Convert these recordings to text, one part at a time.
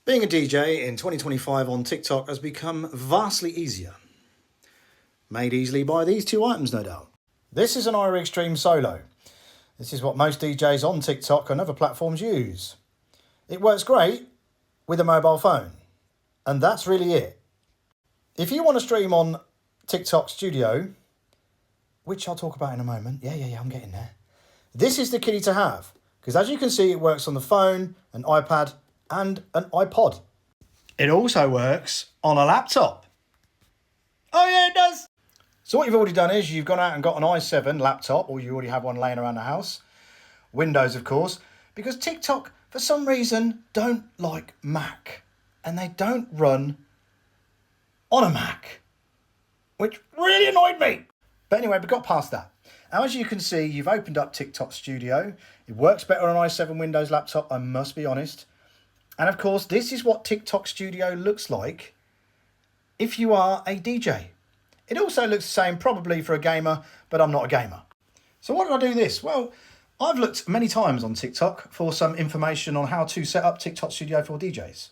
Being a DJ in 2025 on TikTok has become vastly easier. Made easily by these two items, no doubt. This is an iRig Stream Solo. This is what most DJs on TikTok and other platforms use. It works great with a mobile phone. And that's really it. If you want to stream on TikTok Studio, which I'll talk about in a moment. Yeah, I'm getting there. This is the kitty to have. Because as you can see, it works on the phone, an iPad, and an iPod. It also works on a laptop. Oh yeah, it does. So what you've already done is you've gone out and got an i7 laptop, or you already have one laying around the house. Windows, of course, because TikTok, for some reason, don't like Mac. And they don't run on a Mac, which really annoyed me. But anyway, we got past that. Now, as you can see, you've opened up TikTok Studio. It works better on an i7 Windows laptop, I must be honest. And of course, this is what TikTok Studio looks like if you are a DJ. It also looks the same probably for a gamer, but I'm not a gamer. So why did I do this? Well, I've looked many times on TikTok for some information on how to set up TikTok Studio for DJs.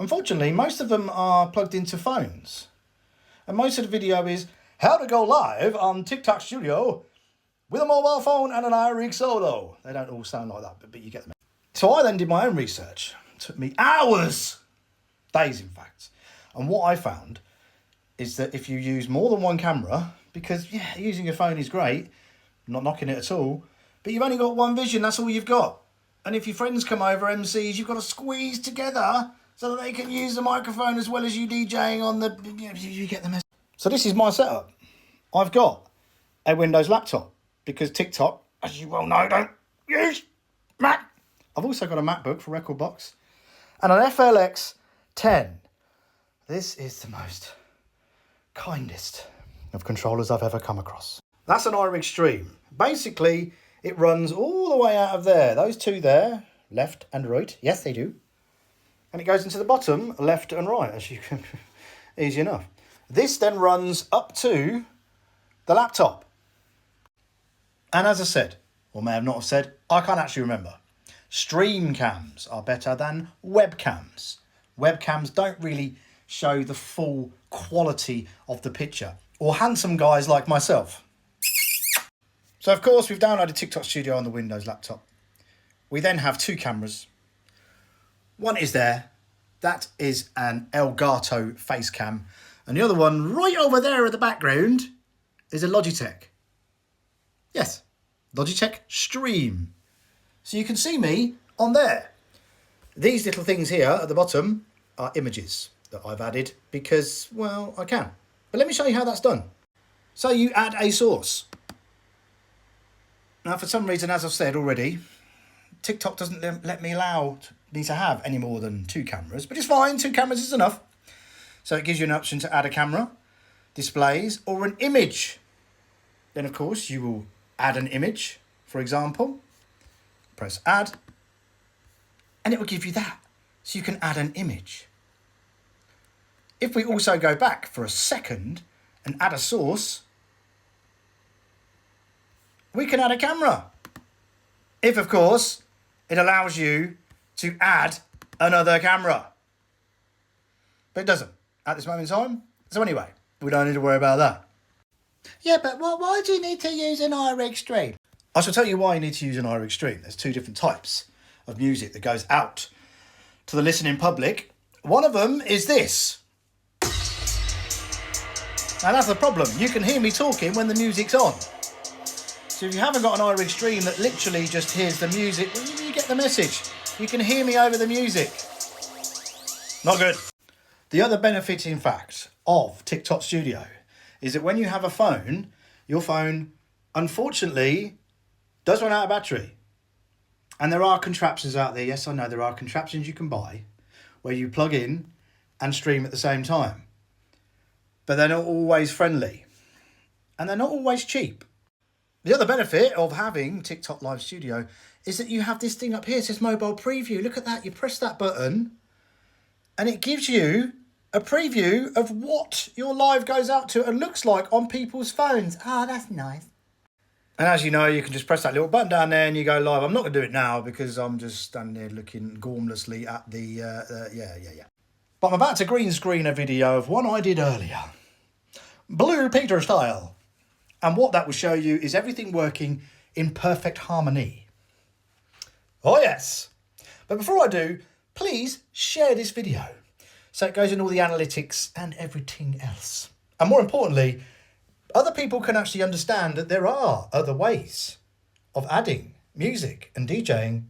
Unfortunately, most of them are plugged into phones. And most of the video is how to go live on TikTok Studio with a mobile phone and an iRig Solo. They don't all sound like that, but you get them. So I then did my own research. It took me hours, days in fact. And what I found is that if you use more than one camera, because yeah, using your phone is great, I'm not knocking it at all, but you've only got one vision, that's all you've got. And if your friends come over, MCs, you've got to squeeze together so that they can use the microphone as well as you DJing on the, you get the message. So this is my setup. I've got a Windows laptop because TikTok, as you well know, don't use Mac. I've also got a MacBook for Rekordbox and an FLX 10. This is the most kindest of controllers I've ever come across. That's an iRig Stream. Basically, it runs all the way out of there. Those two there, left and right. Yes, they do. And it goes into the bottom, left and right, as you can, easy enough. This then runs up to the laptop. And as I said, or may have not have said, I can't actually remember. Stream cams are better than webcams. Webcams don't really show the full quality of the picture, or handsome guys like myself. So of course we've downloaded TikTok Studio on the Windows laptop. We then have two cameras. One is there, that is an Elgato face cam, and the other one right over there in the background is a Logitech. Yes, Logitech Stream. So you can see me on there. These little things here at the bottom are images that I've added because, well, I can. But let me show you how that's done. So you add a source. Now, for some reason, as I've said already, TikTok doesn't let me allow me to have any more than two cameras, but it's fine, two cameras is enough. So it gives you an option to add a camera, displays, or an image. Then, of course, you will add an image, for example. Press add, and it will give you that. So you can add an image. If we also go back for a second and add a source, we can add a camera. If, of course, it allows you to add another camera. But it doesn't at this moment in time. So anyway, we don't need to worry about that. Yeah, but why do you need to use an iRig Stream? I shall tell you why you need to use an iRig Stream. There's two different types of music that goes out to the listening public. One of them is this. Now that's the problem. You can hear me talking when the music's on. So if you haven't got an iRig Stream that literally just hears the music, well, you get the message. You can hear me over the music. Not good. The other benefit, in fact, of TikTok Studio is that when you have a phone, your phone, unfortunately, does run out of battery. And there are contraptions out there, yes I know, there are contraptions you can buy where you plug in and stream at the same time. But they're not always friendly. And they're not always cheap. The other benefit of having TikTok Live Studio is that you have this thing up here, it says mobile preview. Look at that, you press that button and it gives you a preview of what your live goes out to and looks like on people's phones. Ah, that's nice. And as you know, you can just press that little button down there and you go live. I'm not going to do it now because I'm just standing there looking gormlessly at the, yeah. But I'm about to green screen a video of one I did earlier. Blue Peter style. And what that will show you is everything working in perfect harmony. Oh yes. But before I do, please share this video so it goes in all the analytics and everything else. And more importantly, other people can actually understand that there are other ways of adding music and DJing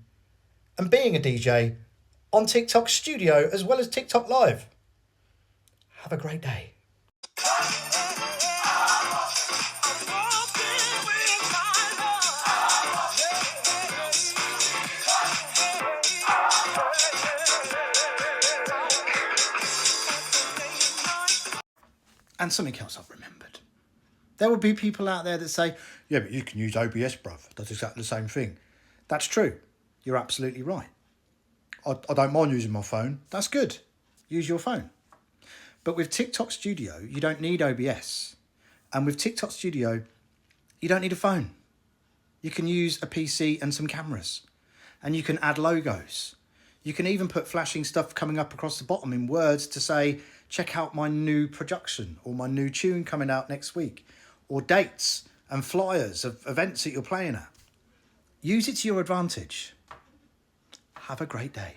and being a DJ on TikTok Studio as well as TikTok Live. Have a great day. And something else I've remembered. There will be people out there that say, yeah, but you can use OBS, bruv. That's exactly the same thing. That's true. You're absolutely right. I don't mind using my phone. That's good. Use your phone. But with TikTok Studio, you don't need OBS. And with TikTok Studio, you don't need a phone. You can use a PC and some cameras. And you can add logos. You can even put flashing stuff coming up across the bottom in words to say, check out my new production or my new tune coming out next week, or dates and flyers of events that you're playing at. Use it to your advantage. Have a great day.